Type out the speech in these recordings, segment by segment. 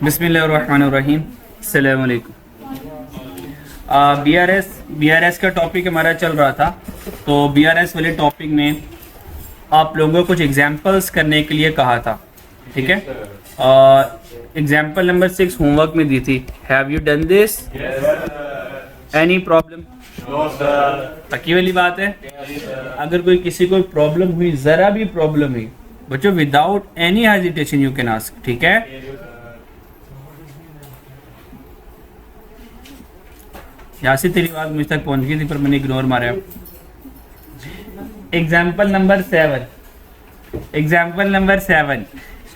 बिस्मिल्लाहिर्रहमानिर्रहीम। अस्सलाम वालेकुम। बीआरएस का टॉपिक हमारा चल रहा था। तो बीआरएस वाले टॉपिक में आप लोगों को कुछ एग्जांपल्स करने के लिए कहा था, ठीक है। एग्जांपल नंबर 6 होमवर्क में दी थी। Have you done this? Any problem? पक्की वाली बात है। अगर कोई किसी को प्रॉब्लम हुई, ज़रा भी प्रॉब्लम हुई बच्चों, without any hesitation you can ask, ठीक है। यासी तेरी बात मुझ तक पहुंच गई थी पर मैंने इग्नोर मारा। Example number 7, example number 7।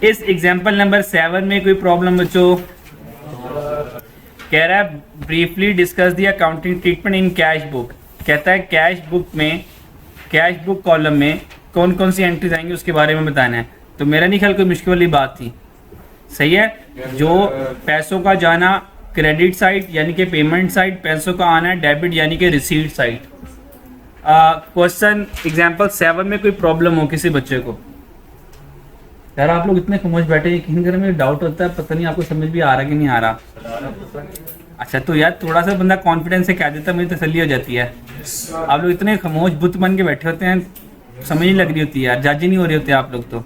इस एग्जाम्पल नंबर 7 में कोई प्रॉब्लम बच्चों? कह रहा है briefly discuss the accounting treatment in cash book. कहता है कैश बुक में, कैश बुक कॉलम में कौन कौन सी एंट्रीज आएंगी उसके बारे में बताना है। तो मेरा नहीं ख्याल कोई मुश्किल वाली बात थी, सही है। जो पैसों का जाना क्रेडिट साइड यानी कि पेमेंट साइड, पैसों का आना है डेबिट यानी कि रिसीट साइड। क्वेश्चन एग्जांपल 7 में कोई प्रॉब्लम हो किसी बच्चे को, यार आप लोग इतने खामोश बैठे, यकीन करें मुझे डाउट होता है, पता नहीं आपको समझ भी आ रहा कि नहीं आ रहा। अच्छा तो यार थोड़ा सा बंदा कॉन्फिडेंस से कह देता है, मुझे तसल्ली हो जाती है। आप लोग इतने खामोश बुत बन के बैठे होते हैं, समझ नहीं लग रही होती है यार, जाजी नहीं हो रही होती आप लोग। तो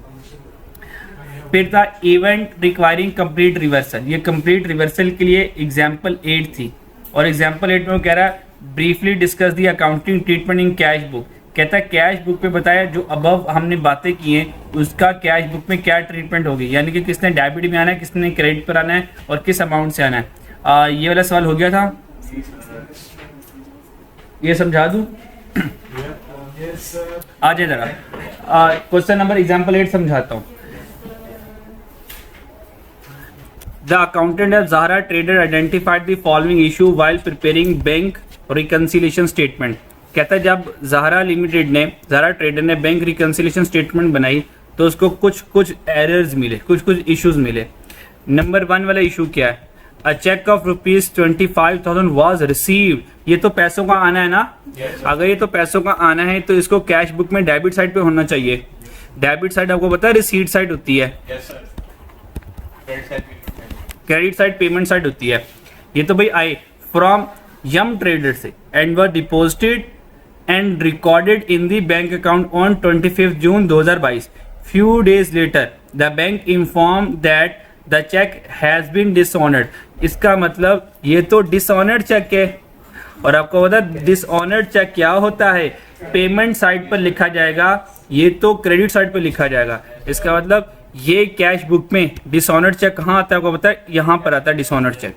फिर था इवेंट रिक्वायरिंग कंप्लीट रिवर्सल। ये कंप्लीट रिवर्सल के लिए एग्जाम्पल 8 थी। और एग्जाम्पल 8 में वो कह रहा है briefly discuss the accounting treatment in cash book. कहता है कैश बुक पे बताया जो अबव हमने बातें की हैं उसका कैश बुक में क्या ट्रीटमेंट होगी, यानी कि किसने डेबिट में आना है, किसने क्रेडिट पर आना है और किस अमाउंट से आना है। ये वाला सवाल हो गया था, ये समझा दूं? आ जाए जरा क्वेश्चन नंबर एग्जाम्पल 8 समझाता हूँ। The accountant of Zahra trader identified the following issue while preparing bank reconciliation statement। कहता है जब ज़ाहरा लिमिटेड ने, ज़ाहरा ट्रेडर ने बैंक रिकन्सिलेशन स्टेटमेंट बनाई तो उसको कुछ एरर्स मिले, कुछ इश्यूज मिले। नंबर 1 वाला इशू क्या है? A cheque of ₹25,000 was received. ये तो पैसों का आना है ना। अगर ये तो पैसों का आना है तो इसको कैश बुक में डेबिट साइड पे होना चाहिए। डेबिट साइड आपको पता है रिसीट साइड होती है, क्रेडिट साइड पेमेंट साइड होती है। ये तो भाई आए फ्रॉम यम ट्रेडर से and were deposited and recorded in the bank account on 25 June 2022। Few days later the bank inform that the cheque has been dishonoured. इसका मतलब ये तो डिसऑनर्ड चेक है। और आपको पता है डिसऑनर्ड चेक क्या होता है? पेमेंट साइड पर लिखा जाएगा, ये तो क्रेडिट साइड पर लिखा जाएगा। इसका मतलब ये कैश बुक में डिसऑनर्ड चेक कहाँ आता है आपको पता है? यहाँ पर आता है डिसऑनर्ड चेक।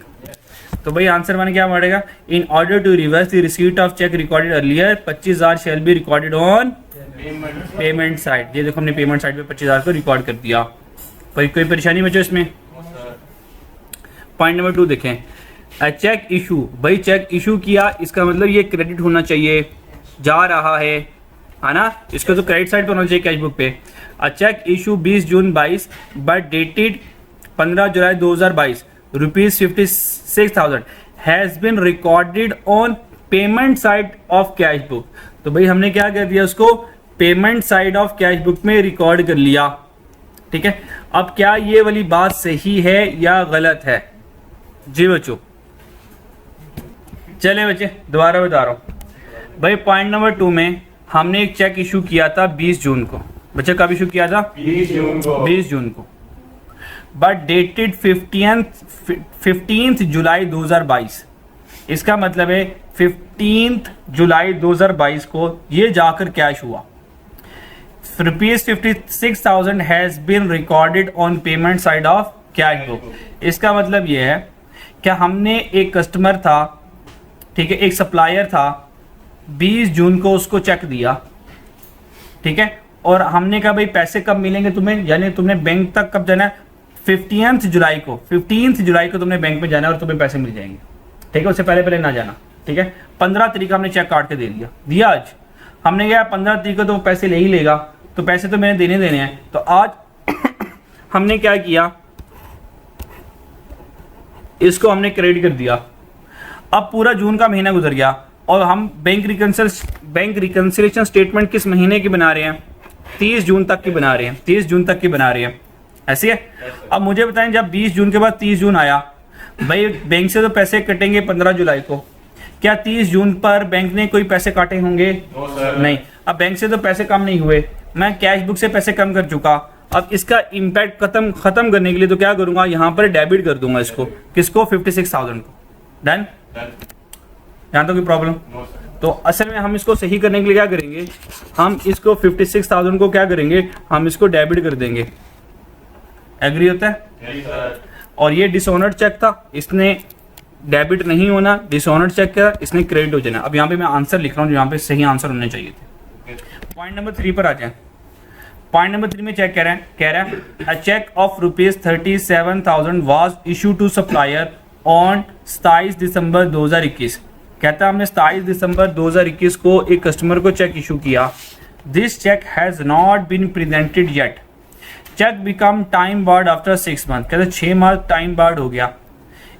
तो भाई आंसर वन क्या पड़ेगा? In order to reverse the receipt of cheque recorded earlier 25,000 shall be recorded on payment side. ये देखो हमने पेमेंट साइड पे 25,000 को रिकॉर्ड कर दिया। कोई परेशानी बच्चों इसमें? पॉइंट नंबर 2 देखें। चेक इशू, भाई चेक इशू किया इसका मतलब ये क्रेडिट होना चाहिए, जा रहा है ना। इसको तो क्रेडिट साइड पर होना चाहिए कैश बुक पे। A cheque issue 20 June 22 but dated 15 July 2022 ₹56,000 has been recorded on payment side of cash book. तो भाई हमने क्या कर दिया, उसको payment side of cash book में रिकॉर्ड कर लिया, ठीक है। अब क्या ये वाली बात सही है या गलत है? जी बच्चों, चले बच्चे दोबारा बता रहा हूं। भाई पॉइंट नंबर 2 में हमने एक चेक इशू किया था 20 जून को। बच्चे कब इशू किया था? 20 जून को। But dated 15 July 2022। इसका मतलब है 15 जुलाई 2022 को ये जाकर कैश हुआ। ₹56,000 has been recorded on payment side of cash book. इसका मतलब ये है कि हमने एक कस्टमर था, ठीक है, एक सप्लायर था, 20 जून को उसको चेक दिया, ठीक है। और हमने कहा भाई पैसे कब मिलेंगे तुम्हें, यानी तुमने बैंक तक कब जाना है? 15 जुलाई को तुमने बैंक में जाना है और तुम्हें पैसे मिल जाएंगे, ठीक है। उससे पहले ना जाना, ठीक है। 15 तारीख हमने चेक काट के दे दिया आज। हमने कहा 15 तारीख को तो पैसे ले ही लेगा, तो पैसे तो मैंने देने हैं। तो आज हमने क्या किया, इसको हमने क्रेडिट कर दिया। अब पूरा जून का महीना गुजर गया और हम बैंक रिकन्सिलेशन स्टेटमेंट किस महीने की बना रहे हैं? 30 जून तक की बना रहे हैं। ऐसी है। अब मुझे बताएं, जब 20 जून के बाद 30 जून आया, भाई बैंक से तो पैसे कटेंगे 15 जुलाई को, क्या 30 जून पर बैंक ने कोई पैसे काटे होंगे? नहीं। अब बैंक से तो पैसे कम नहीं हुए, मैं कैश बुक से पैसे कम कर चुका। अब इसका इम्पैक्ट खत्म करने के लिए तो क्या करूंगा, यहाँ पर डेबिट कर दूंगा इसको, किसको? 56,000 को। डन? यहाँ तो कोई प्रॉब्लम? तो असल में हम इसको सही करने के लिए क्या करेंगे, हम इसको 56,000 को क्या करेंगे, हम इसको डेबिट कर देंगे। एग्री होता है? और ये डिसऑनर्ड चेक था, इसने डेबिट नहीं होना, डिसऑनर्ड चेक का इसने क्रेडिट हो जाना। अब यहाँ पे मैं आंसर लिख रहा हूँ, यहाँ पे सही आंसर होने चाहिए थे। पॉइंट नंबर 3 पर आ जाए। पॉइंट नंबर 3 में चेक कह रहा है a cheque of ₹37,000 was issue to supplier on 27 December 2021। कहता है हमने 27 दिसंबर 2021 को एक कस्टमर को चेक इशू किया। This cheque has not been presented yet. Cheque become time barred after 6 month. कहते हैं 6 माह टाइम बार्ड हो गया।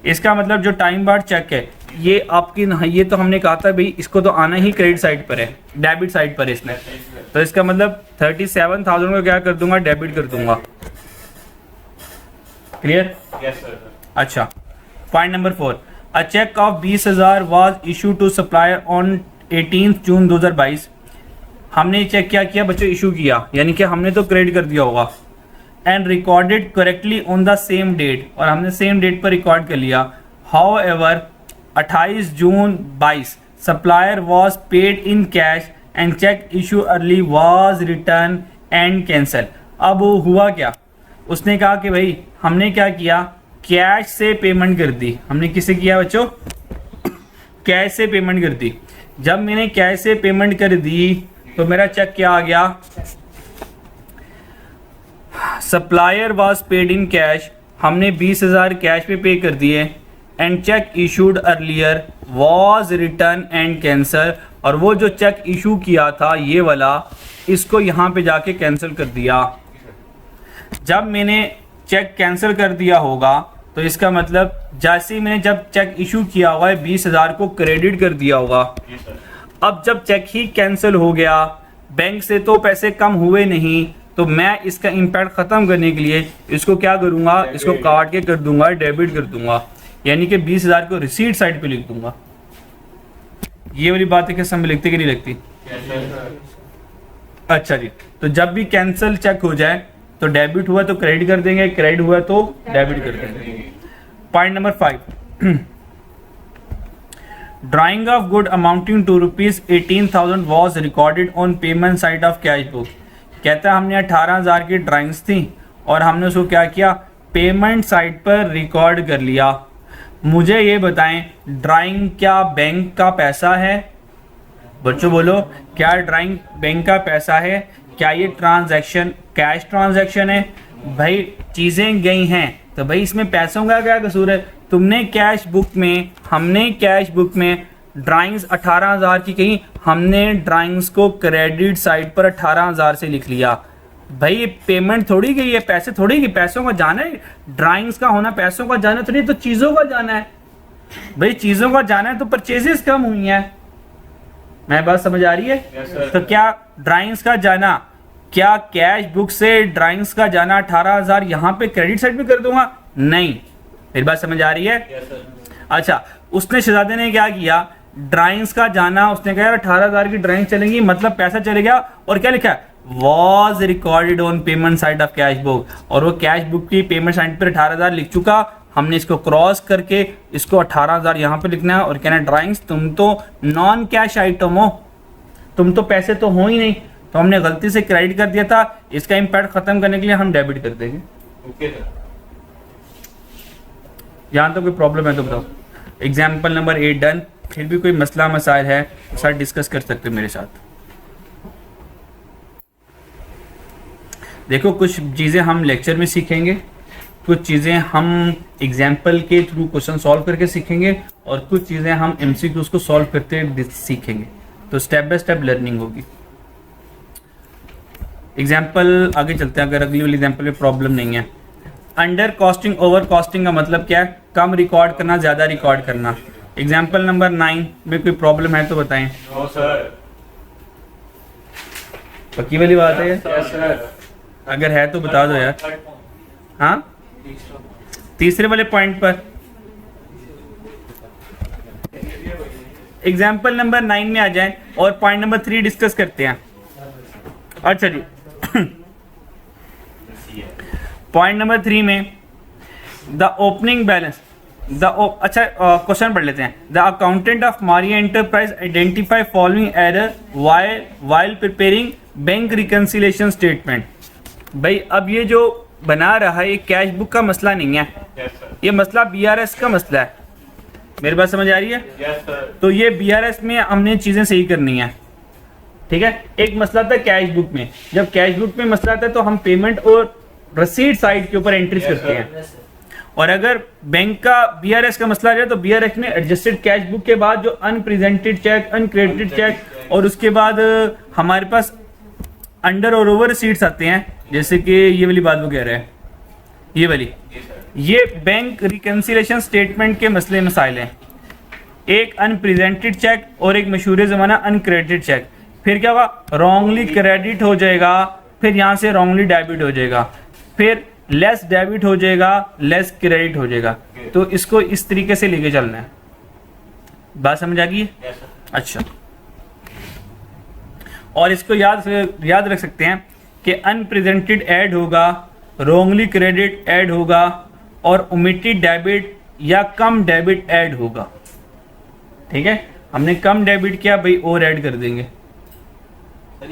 इसका मतलब जो टाइम बार्ड चेक है ये आपकी, ये तो हमने कहा था भाई इसको तो आना ही क्रेडिट साइड पर है, डेबिट साइड पर है इसने। तो इसका मतलब 37,000 को क्या कर दूंगा, डेबिट कर दूंगा। क्लियर? Yes sir. अच्छा, point number 4, a cheque of 20,000 was issue to supplier on 18 June 2022। हमने चेक क्या किया बच्चों, इशू किया, यानी कि हमने तो क्रेडिट कर दिया होगा। And recorded correctly on the same date, और हमने सेम डेट पर रिकॉर्ड कर लिया। However 28 June 22 supplier was paid in cash and cheque issue early was return and cancel. अब वो हुआ क्या, उसने कहा कि भाई हमने क्या किया, कैश से पेमेंट कर दी। हमने किसे किया बच्चों, कैश से पेमेंट कर दी। जब मैंने कैश से पेमेंट कर दी तो मेरा चेक क्या आ गया, supplier was paid in cash, हमने 20,000 कैश पे पे कर दिए। And check issued earlier was written and cancel, और वो जो चेक इशू किया था ये वाला, इसको यहाँ पे जाके कैंसिल कर दिया। जब मैंने चेक कैंसिल कर दिया होगा तो इसका मतलब जैसे ही मैंने जब चेक इशू किया हुआ है 20,000 को क्रेडिट कर दिया होगा। अब जब चेक ही कैंसिल हो गया, बैंक से तो पैसे कम हुए नहीं, तो मैं इसका इम्पैक्ट खत्म करने के लिए इसको क्या करूंगा, इसको काट के कर दूंगा, डेबिट कर दूंगा, यानी कि 20,000 को रिसीट साइड पे लिख दूंगा। ये वाली बात है कि सब लिखते कि नहीं लिखती? अच्छा जी, तो जब भी कैंसिल चेक हो जाए तो डेबिट हुआ तो क्रेडिट कर देंगे, क्रेडिट हुआ तो डेबिट कर देंगे। Point number 5, drawing of good amounting to ₹18,000 was recorded on payment side of cash book. कहता है हमने 18,000 की ड्राइंग्स थी और हमने उसको क्या किया, पेमेंट साइड पर रिकॉर्ड कर लिया। मुझे ये बताएं, ड्राइंग क्या बैंक का पैसा है? बच्चों बोलो, क्या ड्राइंग बैंक का पैसा है? क्या ये ट्रांजैक्शन कैश ट्रांजैक्शन है? भाई चीज़ें गई हैं तो भाई इसमें पैसों का क्या कसूर है? तुमने कैश बुक में, हमने कैश बुक में ड्राइंग्स 18,000 की कही, हमने ड्राइंग्स को क्रेडिट साइड पर 18,000 से लिख लिया। भाई ये पेमेंट थोड़ी गई है, पैसे थोड़ी गई, पैसों का जाना है। ड्राइंग्स का होना पैसों का जाना थोड़ी, तो चीज़ों का जाना है। भाई चीज़ों का जाना है तो परचेजेस कम हुई हैं। मैं बात समझ आ रही है? तो क्या ड्राइंग्स का जाना, क्या कैश बुक से ड्राइंग्स का जाना 18,000 यहाँ पे क्रेडिट साइड पे कर दूंगा? नहीं। मेरी बात समझ आ रही है? अच्छा, उसने शहजादे ने क्या किया, ड्राइंग्स का जाना, उसने कहा 18,000 की ड्राइंग चलेंगी, मतलब पैसा चलेगा, और क्या लिखा है, was recorded on payment side of cash book, और वो कैश बुक की पेमेंट साइड पर 18,000 लिख चुका। हमने इसको क्रॉस करके इसको 18,000 यहाँ पे लिखना है और कहना है ड्राइंग्स तुम तो नॉन कैश आइटम हो, तुम तो पैसे तो हो ही नहीं, तो हमने गलती से क्रेडिट कर दिया था। इसका इम्पैक्ट खत्म करने के लिए हम डेबिट कर देंगे। Okay sir. यहाँ तो कोई प्रॉब्लम है तो बताओ। Example number 8 done. फिर भी कोई मसला मसाइल है तो सर डिस्कस कर सकते हो मेरे साथ। देखो कुछ चीज़ें हम लेक्चर में सीखेंगे, कुछ चीज़ें हम एग्जाम्पल के थ्रू क्वेश्चन सॉल्व करके सीखेंगे, और कुछ चीज़ें हम एमसीक्यूज को सॉल्व करते सीखेंगे। तो स्टेप बाय स्टेप लर्निंग होगी। एग्जाम्पल आगे चलते हैं, अगर अगली वाली एग्जाम्पल में प्रॉब्लम नहीं है। अंडर कॉस्टिंग ओवर कॉस्टिंग का मतलब क्या है? कम रिकॉर्ड करना, ज़्यादा रिकॉर्ड करना। एग्जाम्पल नंबर 9 में कोई प्रॉब्लम है तो बताएं। No sir. पक्की वाली बात है ये? Yes sir. अगर है तो बता दो यार। हाँ, तीसरे वाले पॉइंट पर एग्जाम्पल नंबर 9 में आ जाएं और पॉइंट नंबर 3 डिस्कस करते हैं। अच्छा जी, पॉइंट नंबर 3 में द ओपनिंग बैलेंस अच्छा क्वेश्चन पढ़ लेते हैं। The accountant of Maria enterprise identify following error while preparing bank reconciliation statement. भाई अब ये जो बना रहा है ये कैश बुक का मसला नहीं है, ये मसला बीआरएस का मसला है। मेरी बात समझ आ रही है? तो ये बीआरएस में हमने चीजें सही करनी है, ठीक है। एक मसला था कैश बुक में, जब कैश बुक में मसला आता है तो हम पेमेंट और रसीद साइड के ऊपर एंट्रीज करते हैं, और अगर बैंक का बीआरएस का मसला है तो बीआरएस में एडजस्टेड कैश बुक के बाद जो अनप्रेजेंटेड चेक, अनक्रेडिटेड चेक और उसके बाद हमारे पास अंडर और ओवर रसीट्स आते हैं, जैसे कि ये वाली बात वो कह रहे हैं, ये वाली, ये बैंक रिकंसिलिएशन स्टेटमेंट के मसले मसाइल हैं। एक अनप्रेजेंटेड चेक और एक मशहूर ज़माना अनक्रेडिटेड चेक, फिर क्या होगा, रॉन्गली क्रेडिट हो जाएगा, फिर यहाँ से रॉन्गली डेबिट हो जाएगा, फिर लेस डेबिट हो जाएगा, लेस क्रेडिट हो जाएगा। तो इसको इस तरीके से लेके चलना है। बात समझ आ गई? अच्छा, और इसको याद रख सकते हैं कि अनप्रेजेंटेड ऐड होगा, रॉन्गली क्रेडिट ऐड होगा और ओमिटेड डेबिट या कम डेबिट ऐड होगा। ठीक है, हमने कम डेबिट किया भाई और ऐड कर देंगे,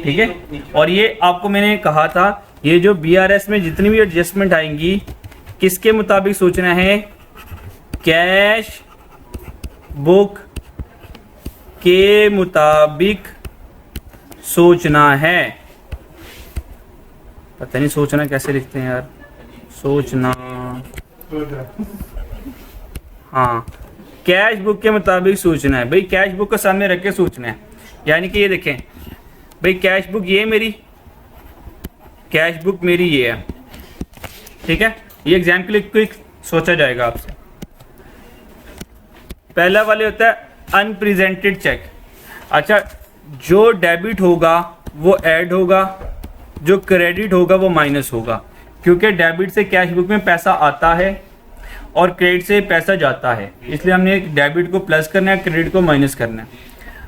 ठीक है। और ये आपको मैंने कहा था, ये जो बीआरएस में जितनी भी एडजस्टमेंट आएंगी किसके मुताबिक सोचना है, कैश बुक के मुताबिक सोचना है। पता नहीं सोचना कैसे लिखते हैं यार, सोचना, हाँ, कैश बुक के मुताबिक सोचना है। भाई कैश बुक को सामने रख के सोचना है, यानी कि ये देखें भाई कैश बुक ये मेरी, कैश बुक मेरी ये है, ठीक है। ये एग्जाम के लिए क्विक सोचा जाएगा आपसे। पहला वाले होता है अनप्रेजेंटेड चेक। अच्छा, जो डेबिट होगा वो ऐड होगा, जो क्रेडिट होगा वो माइनस होगा, क्योंकि डेबिट से कैश बुक में पैसा आता है और क्रेडिट से पैसा जाता है, इसलिए हमने डेबिट को प्लस करना है, क्रेडिट को माइनस करना है।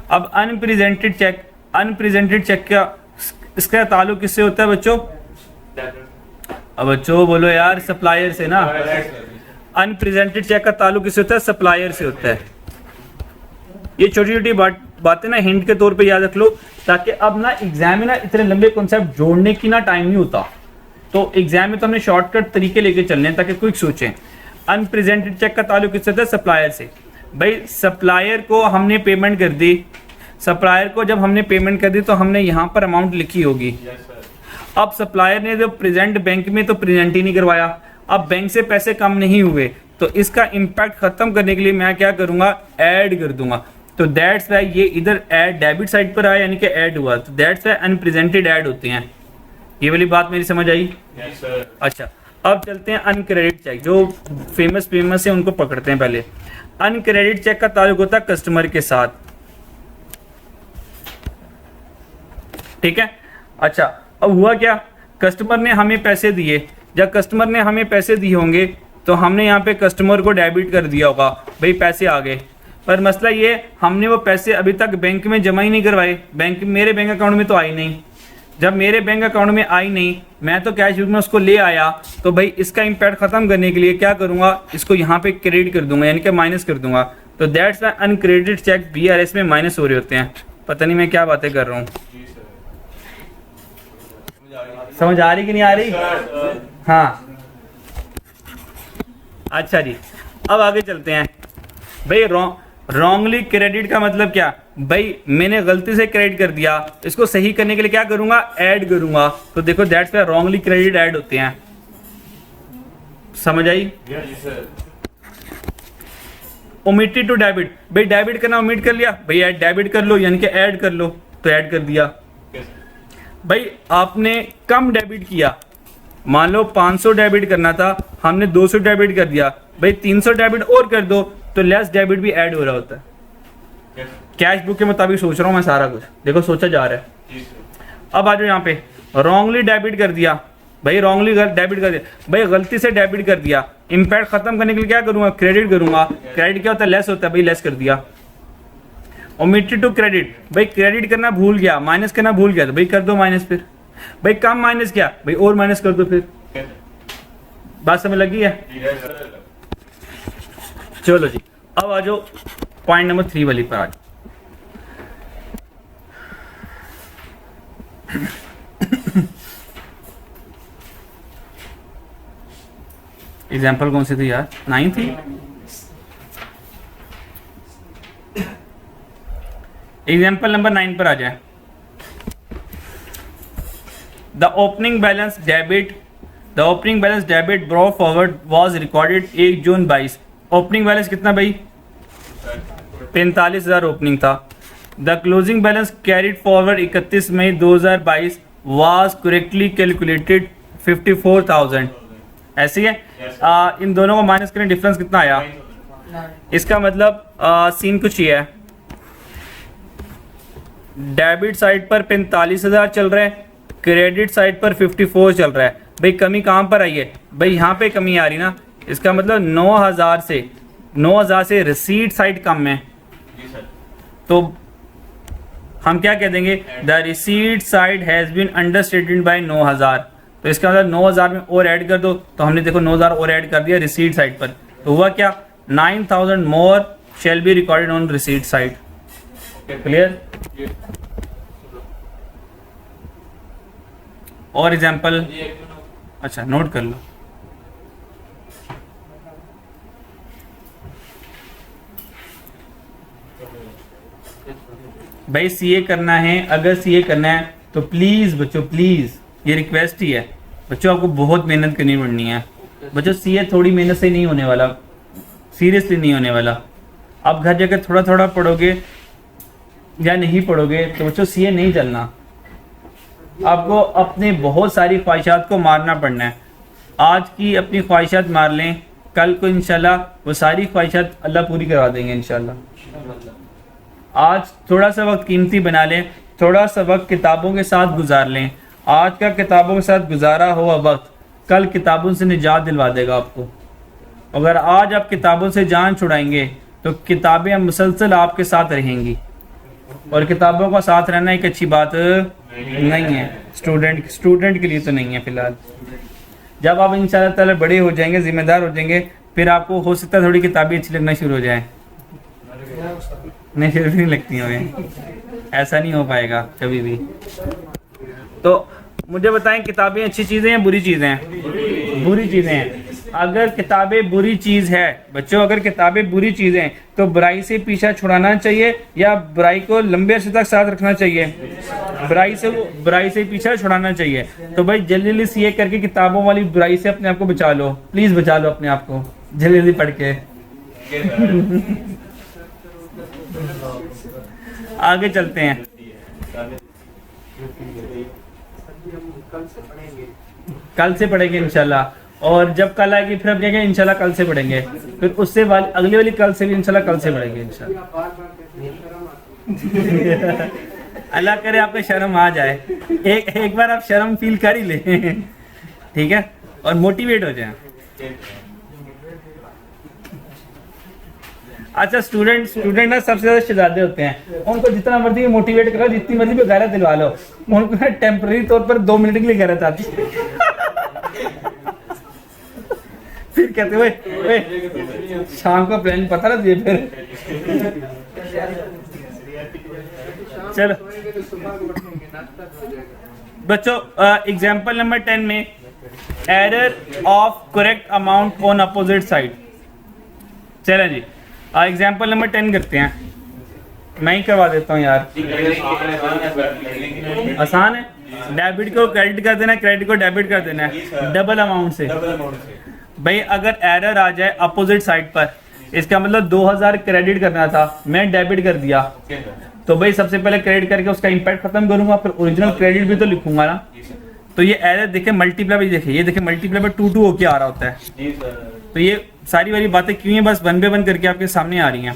अब अनप्रेजेंटेड चेक, अनप्रेजेंटेड चेक का इसका ताल्लुक किससे होता है बच्चों? अब बच्चों बोलो यार, सप्लायर से ना। अनप्रेजेंटेड चेक का ताल्लुक किससे होता है? सप्लायर से होता है। ये छोटी छोटी बातें ना हिंट के तौर पे याद रख लो, ताकि अब ना एग्जाम में ना इतने लंबे कॉन्सेप्ट जोड़ने की ना टाइम नहीं होता, तो एग्जाम में तो हमने शॉर्टकट तरीके लेके चलने हैं ताकि क्विक सोचें। अनप्रेजेंटेड चेक का ताल्लुक किससे होता है? सप्लायर से। भाई सप्लायर को हमने पेमेंट कर दी, सप्लायर को जब हमने पेमेंट कर दी तो हमने यहाँ पर अमाउंट लिखी होगी। अब सप्लायर ने जो प्रेजेंट बैंक में तो प्रेजेंट ही नहीं करवाया, अब बैंक से पैसे कम नहीं हुए, तो इसका इम्पैक्ट खत्म करने के लिए मैं क्या करूंगा, ऐड कर दूंगा। तो दैट्स वाई ये इधर ऐड डेबिट साइड पर आया, यानी कि ऐड हुआ, तो दैट्स वाई अनप्रेजेंटेड ऐड होते हैं। ये वाली बात मेरी समझ आई? yes, अच्छा, अब चलते हैं अनक्रेडिट चेक, जो फेमस है उनको पकड़ते हैं पहले। अनक्रेडिट चेक का ताल्लुक होता है कस्टमर के साथ, ठीक है। अच्छा, अब हुआ क्या, कस्टमर ने हमें पैसे दिए, जब कस्टमर ने हमें पैसे दिए होंगे तो हमने यहाँ पे कस्टमर को डेबिट कर दिया होगा, भाई पैसे आ गए। पर मसला ये, हमने वो पैसे अभी तक बैंक में जमा ही नहीं करवाए, मेरे बैंक अकाउंट में तो आई नहीं। जब मेरे बैंक अकाउंट में आई नहीं, मैं तो कैश बुक में उसको ले आया, तो भाई इसका इम्पैक्ट खत्म करने के लिए क्या करूंगा, इसको यहाँ पे क्रेडिट कर दूंगा, यानी कि माइनस कर दूंगा। तो that's why uncredited cheque BRS में माइनस हो रहे होते हैं। पता नहीं मैं क्या बातें कर रहा हूँ, समझ आ रही कि नहीं आ रही? हाँ, अच्छा जी, अब आगे चलते हैं। भाई रॉन्गली क्रेडिट का मतलब क्या, भाई मैंने गलती से क्रेडिट कर दिया, इसको सही करने के लिए क्या करूंगा, ऐड करूंगा। तो देखो that's why wrongly credit add होते हैं। समझ आई? ओमिटेड टू डेबिट, भाई डेबिट करना ओमिट कर लिया, भाई ऐड डेबिट कर लो, यानी कि ऐड कर लो, तो ऐड कर दिया। भाई आपने कम डेबिट किया, मान लो 500 डेबिट करना था, हमने 200 डेबिट कर दिया, भाई 300 डेबिट और कर दो, तो लेस डेबिट भी ऐड हो रहा होता है। कैश बुक के मुताबिक सोच रहा हूं मैं सारा कुछ, देखो सोचा जा रहा है। अब आ जाओ यहाँ पे, रॉन्गली डेबिट कर दिया, भाई रॉन्गली डेबिट कर दिया, भाई गलती से डेबिट कर दिया, इम्पैक्ट खत्म करने के लिए क्या करूंगा, क्रेडिट करूंगा। क्रेडिट क्या होता है, लेस होता है, भाई लेस कर दिया। ओमिटेड टू क्रेडिट, भाई क्रेडिट करना भूल गया, माइनस करना भूल गया, तो भाई कर दो माइनस। फिर भाई कम माइनस किया, भाई और माइनस कर दो। फिर बात समझ लगी है? चलो जी, अब आ जाओ पॉइंट नंबर 3 वाली पर। आज एग्जाम्पल कौन सी थी यार, 9 थी। एग्जाम्पल नंबर 9 पर आ जाए। The opening balance debit brought forward was recorded 1 June 22। Opening balance कितना भाई, 45,000 ओपनिंग था। The closing balance carried forward 31 May 2022 was correctly calculated 54,000। ऐसी है। इन दोनों को माइनस करें, डिफरेंस कितना आया। इसका मतलब सीन कुछ ही है, डेबिट साइड पर 45,000 चल रहा है, क्रेडिट साइड पर 54 चल रहा है। भाई कमी कहाँ पर आई है, भाई यहाँ पे कमी आ रही ना। इसका मतलब 9,000 से रिसीट साइड कम है, तो हम क्या कह देंगे, the receipt side has been understated by 9,000। तो इसका मतलब 9,000 में और ऐड कर दो, तो हमने देखो 9,000 और ऐड कर दिया रिसीट साइड पर, तो हुआ क्या, 9,000 more shall be recorded on receipt side. Clear? और एग्जाम्पल, अच्छा नोट कर लो। भाई सीए करना है, अगर सीए करना है तो प्लीज बच्चों, प्लीज ये रिक्वेस्ट ही है बच्चों, आपको बहुत मेहनत करनी पड़नी है बच्चों। सीए थोड़ी मेहनत से नहीं होने वाला, सीरियसली नहीं होने वाला। आप घर जाकर थोड़ा थोड़ा पढ़ोगे या नहीं पढ़ोगे तो बच्चों सीए नहीं चलना। आपको अपने बहुत सारी ख्वाहिशात को मारना पड़ना है। आज की अपनी ख्वाहिशात मार लें, कल को इंशाल्लाह वो सारी ख्वाहिशात अल्लाह पूरी करवा देंगे इंशाल्लाह। आज थोड़ा सा वक्त कीमती बना लें, थोड़ा सा वक्त किताबों के साथ गुजार लें। आज का किताबों के साथ गुजारा हुआ वक्त कल किताबों से निजात दिलवा देगा आपको। अगर आज आप किताबों से जान छुड़ाएंगे तो किताबें मुसलसल आपके साथ रहेंगी, और किताबों का साथ रहना एक अच्छी बात नहीं है स्टूडेंट के लिए, तो नहीं है फिलहाल। जब आप इंशाल्लाह ताला बड़े हो जाएंगे, जिम्मेदार हो जाएंगे, फिर आपको हो सकता है थोड़ी किताबें अच्छी लगना शुरू हो जाए। नहीं, फिर भी नहीं लगती हमें, ऐसा नहीं हो पाएगा कभी भी। तो मुझे बताएं, किताबें अच्छी चीज़ें हैं बुरी चीज़ें हैं? बुरी चीज़ें हैं। अगर किताबें बुरी चीज़ है बच्चों, अगर किताबें बुरी चीज़ें हैं तो बुराई से पीछा छुड़ाना चाहिए या बुराई को लंबे अरसे तक साथ रखना चाहिए? बुराई से पीछा छुड़ाना चाहिए। तो भाई जल्दी जल्दी सीए करके किताबों वाली बुराई से अपने आप को बचा लो, प्लीज़ बचा लो अपने आप को जल्दी जल्दी पढ़ के। आगे चलते हैं। कल से पढ़ेंगे इंशाल्लाह, और जब कल आएगी फिर हम कहेंगे इंशाल्लाह कल से पढ़ेंगे, फिर उससे वाली अगली वाली कल से भी इंशाल्लाह कल से पढ़ेंगे इंशाल्लाह। अल्लाह करे आपको शर्म आ जाए, एक बार आप शर्म फील कर ही ले, ठीक है, और मोटिवेट हो जाए। अच्छा, स्टूडेंट ना सबसे ज्यादा शहजादे होते हैं, उनको जितना मर्जी मोटिवेट करो, जितनी मर्जी भी गैरत दिलवा लो, उनको टेम्पररी तौर पर 2 मिनट के लिए गैरत आती है। फिर कहते हुए शाम का प्लान पता ना दिए फिर। चलो बच्चों, एग्जाम्पल नंबर 10 में error of correct amount on opposite side. चलें जी, एग्जाम्पल नंबर 10 करते हैं। मैं ही करवा देता हूँ यार, आसान है। डेबिट को क्रेडिट कर देना, क्रेडिट को डेबिट कर देना है डबल अमाउंट से। भाई अगर एरर आ जाए अपोजिट साइड पर, इसका मतलब 2,000 क्रेडिट करना था, मैं डेबिट कर दिया, तो भाई सबसे पहले क्रेडिट करके उसका इम्पैक्ट खत्म करूंगा, फिर ओरिजिनल क्रेडिट भी तो लिखूंगा ना। तो ये एरर देखे मल्टीप्लाई भी देखे, ये देखे मल्टीप्लाई पर 2 होके आ रहा होता है। तो ये सारी वाली बातें क्यों है, बस 1 बाय 1 करके आपके सामने आ रही हैं।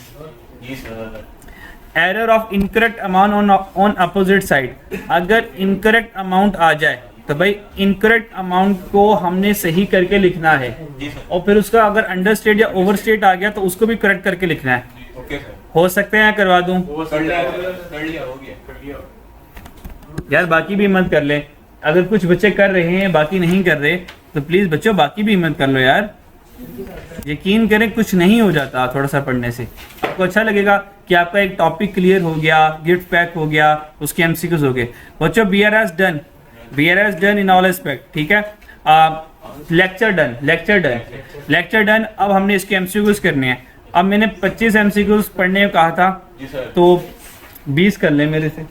Error of incorrect amount on opposite side, अगर इनकरेक्ट अमाउंट आ जाए तो भाई इनकरेक्ट अमाउंट को हमने सही करके लिखना है और फिर उसका अगर अंडर स्टेट या ओवर स्टेट आ गया तो उसको भी करेक्ट करके लिखना है। ओके सर, हो सकते हैं करवा दूं कर लिया, हो गया। यार, बाकी भी हिम्मत कर ले। अगर कुछ बच्चे कर रहे हैं बाकी नहीं कर रहे तो प्लीज बच्चों बाकी भी हिम्मत कर लो यार। यकीन करें कुछ नहीं हो जाता थोड़ा सा पढ़ने से। आपको अच्छा लगेगा कि आपका एक टॉपिक क्लियर हो गया, गिफ्ट पैक हो गया, उसके एमसीक्यूज हो गए। बच्चों B R S done in all aspect, ठीक है। Lecture done. अब हमने इसके एमसीक्यूज करने हैं। अब मैंने 25 एमसीक्यूज पढ़ने को कहा था जी सर। तो 20 कर ले मेरे से।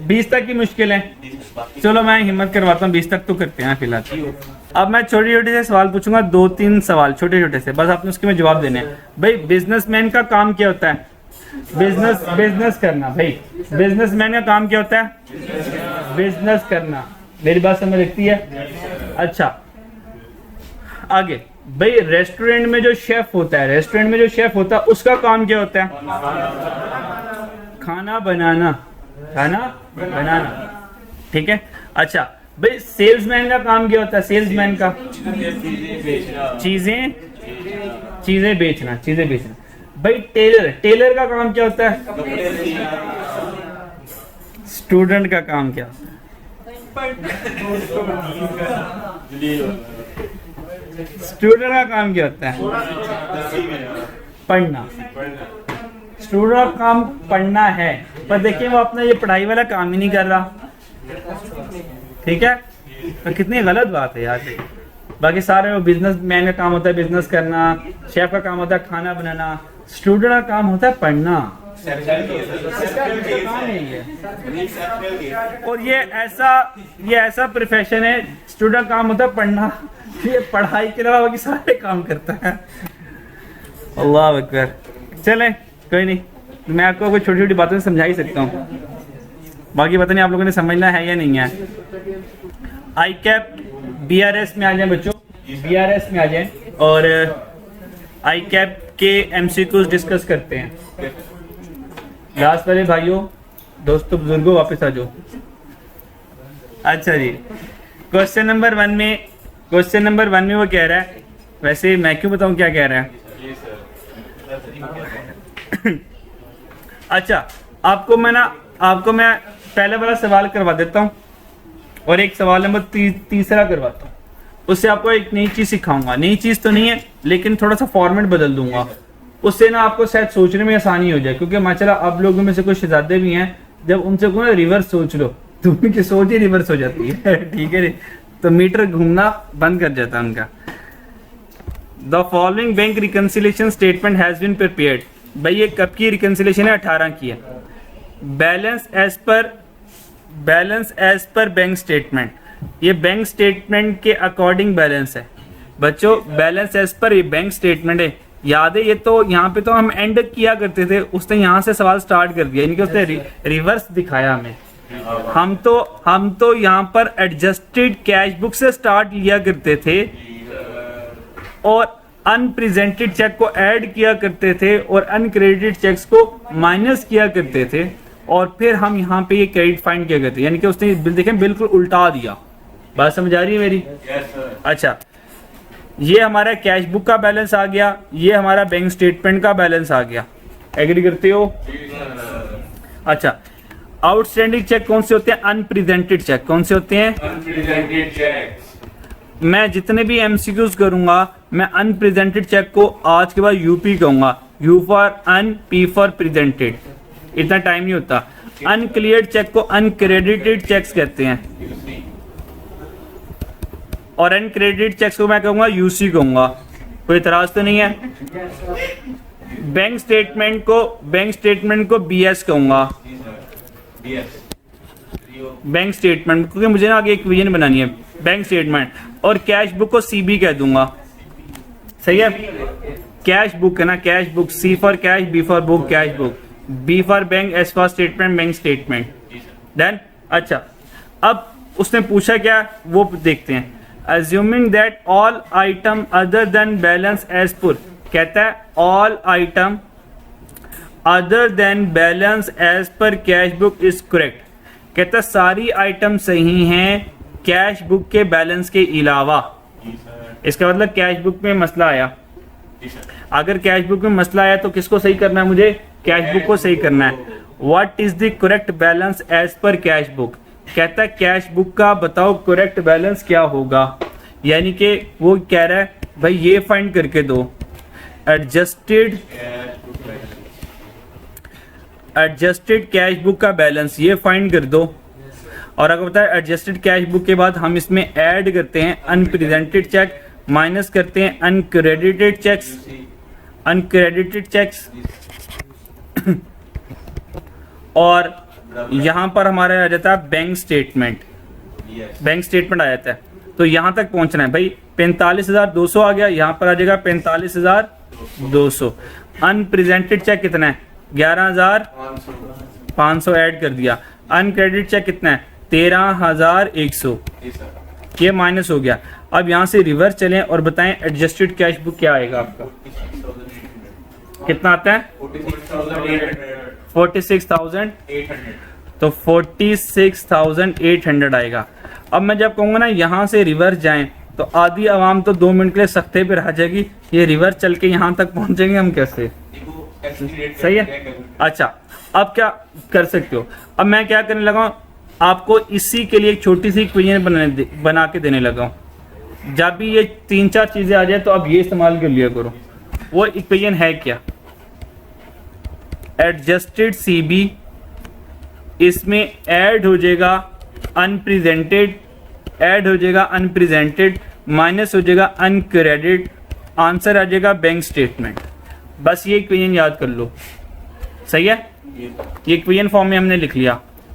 20 तक की मुश्किल है, चलो मैं हिम्मत करवाता हूँ, 20 तक तो करते हैं फिलहाल। अब मैं छोटे छोटे से सवाल पूछूंगा, 2-3 सवाल छोटे छोटे से, बस आपने उसके में जवाब देने हैं। भाई बिजनेसमैन का काम क्या होता है? बिजनेस करना। भाई बिजनेसमैन का काम क्या होता है? बिजनेस करना। मेरी बात समझ लगती है? अच्छा, आगे भाई रेस्टोरेंट में जो शेफ होता है, उसका काम क्या होता है? खाना बनाना। ठीक है। अच्छा भाई सेल्समैन का काम क्या होता है? सेल्समैन का चीजें बेचना। भाई टेलर का काम क्या होता है? स्टूडेंट का काम क्या होता है? पढ़ना। स्टूडेंट का काम पढ़ना है, पर देखिए वो अपना ये पढ़ाई वाला काम ही नहीं कर रहा। ठीक है, तो कितनी गलत बात है यार। बाकी सारे वो बिजनेस मैन का काम होता है बिजनेस करना, शेफ का काम होता है खाना बनाना, स्टूडेंट का काम होता है पढ़ना। और ये ऐसा प्रोफेशन है, स्टूडेंट काम होता है पढ़ना, ये पढ़ाई के अलावा बाकी सारे काम करता है। अल्लाह अकबर। चले कोई नहीं, मैं आपको कुछ छोटी छोटी बातों से समझा ही सकता हूँ, बाकी पता नहीं आप लोगों ने समझना है या नहीं है। आई कैप BRS में आ जाए बच्चों, BRS में आ जाए और आई कैप के MCQs डिस्कस करते हैं। लास्ट वाले भाइयों, दोस्तों, बुजुर्गों, वापस आ जाओ। अच्छा जी, क्वेश्चन नंबर वन में वो कह रहा है, वैसे मैं क्यों बताऊं क्या कह रहा है। अच्छा, आपको मैं पहले वाला सवाल करवा देता हूं और एक सवाल नंबर तीसरा करवाता हूं। उससे आपको एक नई चीज सिखाऊंगा। नई चीज तो नहीं है लेकिन थोड़ा सा फॉर्मेट बदल दूंगा, उससे ना आपको शायद सोचने में आसानी हो जाए। क्योंकि माशाल्लाह आप लोगों में से कुछ शहजादे भी हैं, जब उनसे को रिवर्स सोच लो तो उनकी सोच ही रिवर्स हो जाती है। ठीक है, तो मीटर घूमना बंद कर जाता है उनका। The following bank reconciliation statement has been prepared. भाई ये कब की रिकंसिलिएशन है? 18 की है। Balance as per bank statement, ये बैंक स्टेटमेंट के अकॉर्डिंग बैलेंस है बच्चों। बैलेंस एज पर ये बैंक स्टेटमेंट है, याद है। ये तो यहाँ पे तो हम एंड किया करते थे, उसने यहाँ से सवाल स्टार्ट कर दिया, यानी कि उसने रिवर्स दिखाया हमें। हम तो यहाँ पर एडजस्टेड कैश बुक से स्टार्ट लिया करते थे और अनप्रेजेंटेड चेक को ऐड किया करते थे और अनक्रेडिटेड चेक्स को माइनस किया करते थे, और फिर हम यहाँ पे ये क्रेडिट फाइंड किया करते, यानी कि उसने देखें बिल्कुल उल्टा दिया। बात समझ आ रही है मेरी? अच्छा, ये हमारा कैश बुक का बैलेंस आ गया, ये हमारा बैंक स्टेटमेंट का बैलेंस आ गया। एग्री करते हो? अच्छा, आउटस्टैंडिंग चेक कौन से होते हैं? Unpresented cheque. कौन से होते हैं? Unpresented cheque. मैं जितने भी MCQs करूंगा, मैं अनप्रेजेंटेड चेक को आज के बाद UP कहूंगा। U for on, P for presented. इतना टाइम नहीं होता। अनक्लियर्ड चेक को अनक्रेडिटेड चेक्स कहते हैं और अनक्रेडिटेड चेक्स को मैं कहूंगा UC कहूंगा। कोई इतराज तो नहीं है? बैंक स्टेटमेंट को BS कहूंगा। बैंक स्टेटमेंट, क्योंकि मुझे ना आगे एक विजन बनानी है। बैंक स्टेटमेंट और कैश बुक को CB कह दूंगा। सही है? कैश बुक है ना, cash book. C for cash, B for book, cash book. B for bank, S for statement, bank statement. Done. अच्छा, अब उसने पूछा क्या वो देखते हैं। Assuming that all item other than balance as per, कहता है all other than balance as per cash book is correct. कहता सारी आइटम सही हैं कैश बुक के बैलेंस के अलावा। जी सर। इसका मतलब कैश बुक में मसला आया। जी सर। अगर कैश बुक में मसला आया तो किसको सही करना है? मुझे कैश बुक को सही करना है। What is the correct balance as per cash book? कहता है कैश बुक का बताओ करेक्ट बैलेंस क्या होगा। यानी कि वो कह रहा है भाई ये फाइंड करके दो एडजस्टेड कैश बुक का बैलेंस, ये फाइंड कर दो। और अगर बताए एडजस्टेड कैश बुक के बाद हम इसमें ऐड करते हैं अनप्रेजेंटेड चेक, माइनस करते हैं अनक्रेडिटेड चेक्स और यहाँ पर हमारा आ जाता है बैंक स्टेटमेंट आ जाता है। तो यहाँ तक पहुँचना है भाई। 45,200 आ गया, यहाँ पर आ जाएगा 45,200। अनप्रेजेंटेड चेक कितना है? 11,500 ऐड कर दिया। अनक्रेडिट चेक कितना है? 13,100। ये माइनस हो गया। अब यहाँ से रिवर्स चलें और बताएं एडजस्टेड कैश बुक क्या आएगा आपका? कितना आता है? 46,800। तो 46,800 आएगा। अब मैं जब कहूँगा ना यहाँ से रिवर्स जाएं तो आधी आवाम तो 2 मिनट के लिए सख्ते पे रह जाएगी, ये रिवर्स चल के यहाँ तक पहुँचेंगे हम कैसे? सही है। अच्छा अब क्या कर सकते हो? अब मैं क्या करने लगा हूँ, आपको इसी के लिए एक छोटी सी इक्वेशन बना के देने लगा हूँ। जब भी ये 3-4 चीजें आ जाए तो अब ये इस्तेमाल कर लिया करो। वो इक्वेशन है क्या? एडजस्टेड सीबी, इसमें ऐड हो जाएगा अनप्रेजेंटेड, माइनस हो जाएगा अनक्रेडिट, आंसर आ जाएगा बैंक स्टेटमेंट। बस ये इक्वेशन याद कर लो। सही है। ये इक्वेशन फॉर्म में हमने लिख लिया।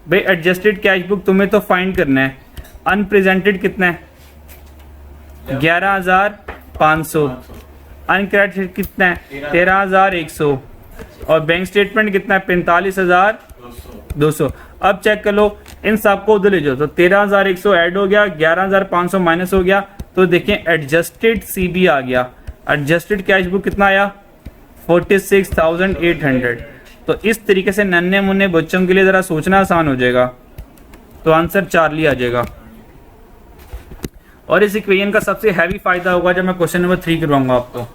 भाई एडजस्टेड कैश बुक तुम्हें तो फाइंड करना है। अनप्रेजेंटेड कितना है? 11,500। अनक्रेडिटेड कितना है? 13,100। और बैंक स्टेटमेंट कितना है? 45,200। अब चेक कर लो, इन सबको उधर ले जाओ तो 13,100 ऐड हो गया, 11,500 माइनस हो गया। तो देखें एडजस्टेड सीबी आ गया। एडजस्टेड कैश बुक कितना आया? 46,800। तो इस तरीके से नन्हे मुन्ने बच्चों के लिए जरा सोचना आसान हो जाएगा। तो आंसर चार्ली आ जाएगा। और इस इक्वेशन का सबसे हैवी फायदा होगा जब मैं क्वेश्चन नंबर 3 करवाऊंगा आपको।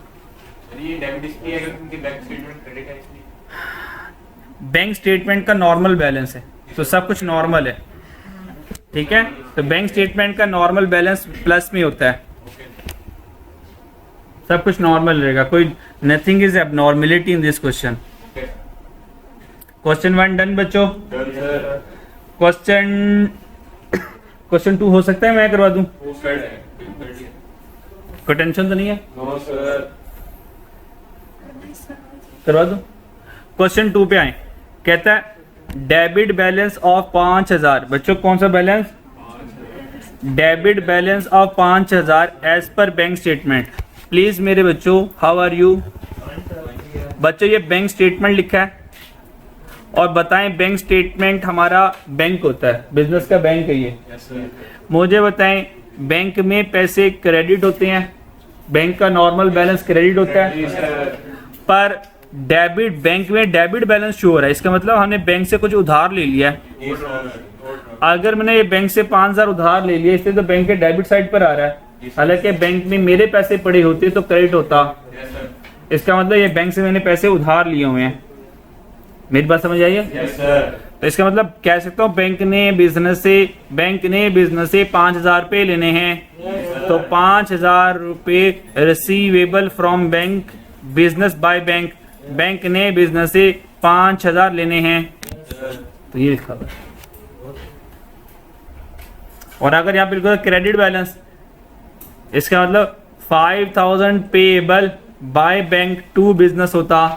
बैंक स्टेटमेंट का नॉर्मल बैलेंस है तो सब कुछ नॉर्मल है, ठीक है। तो बैंक स्टेटमेंट का नॉर्मल बैलेंस प्लस में होता है, सब कुछ नॉर्मल रहेगा, कोई nothing is abnormality in this question. Question 1 done बच्चों। क्वेश्चन 2 हो सकता है मैं करवा दूं, कोई टेंशन तो नहीं है? करवा दूं। क्वेश्चन 2 पे आए। कहता है डेबिट बैलेंस ऑफ 5,000। बच्चों कौन सा balance? Debit balance of 5,000 as per bank statement. Please मेरे बच्चों, हाउ आर यू? बच्चों ये बैंक स्टेटमेंट लिखा है और बताएं बैंक स्टेटमेंट हमारा बैंक होता है, बिजनेस का बैंक है ये। मुझे बताएं बैंक में पैसे क्रेडिट होते हैं, बैंक का नॉर्मल बैलेंस क्रेडिट होता है, पर डेबिट बैंक में डेबिट बैलेंस शो हो रहा है। इसका मतलब हमने बैंक से कुछ उधार ले लिया है। अगर मैंने ये बैंक से 5,000 उधार ले लिया इसलिए तो बैंक के डेबिट साइड पर आ रहा है, हालांकि बैंक में मेरे पैसे पड़े होते तो क्रेडिट होता। इसका मतलब ये बैंक से मैंने पैसे उधार लिए हुए हैं। मेरी बात समझ आई है? तो इसका मतलब कह सकता हूँ बैंक ने बिजनेस से 5,000 रुपए लेने हैं, तो 5,000 रुपए receivable from bank, business by bank, bank ने बिजनेस से 5,000 लेने हैं, तो ये लिखा हुआ है। और अगर यहाँ बिल्कुल क्रेडिट बैलेंस, इसका मतलब 5,000 payable by bank to business होता।